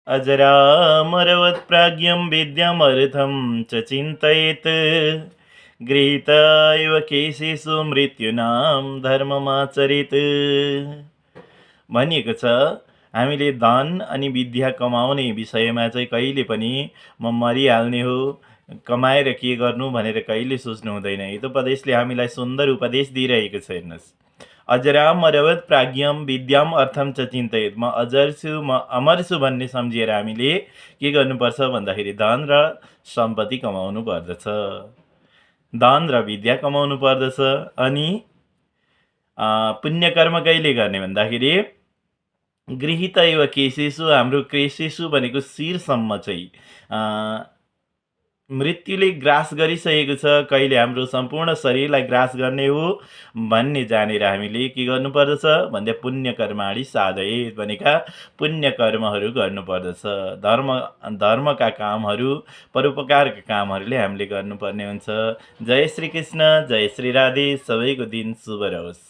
अजरामरवत् प्राज्ञं विद्यामर्थं च चिन्तयेत् गृहीत इव केशेषु मृत्युनाम धर्ममाचरित भनिएको छ। हामीले धन अनि विद्या कमाउने विषयमा चाहिँ कहिले पनि म मरिहाल्ने हो, कमाएर के गर्नु भनेर कहिले सोच्नु हुँदैन। हितोपदेशले हामीलाई सुन्दर उपदेश दिइरहेको छ। हेर्नुहोस्, अजरामरवत् प्राज्ञम विद्याम अर्थम च चिन्तयेत्। म अजर छु, म अमर छु भन्ने सम्झिएर हामीले के गर्नुपर्छ भन्दाखेरि धन र सम्पत्ति कमाउनु पर्दछ, धन र विद्या कमाउनु पर्दछ। अनि पुण्य कर्म कहिले गर्ने भन्दाखेरि गृहीत एव केशेषु, हाम्रो केशेषु भनेको शिरसम्म चाहिँ मृत्युले ग्रास गरिसकेको छ, कहिले हाम्रो सम्पूर्ण शरीरलाई ग्रास गर्ने हो भन्ने जानेर हामीले के गर्नुपर्दछ भन्दा पुण्य कर्माणि साधयेत् भनेका पुण्य कर्महरू गर्नुपर्दछ। धर्मका कामहरू, परोपकारका कामहरूले हामीले गर्नुपर्ने हुन्छ। जय श्री कृष्ण, जय श्री राधे। सबैको दिन शुभ रहोस्।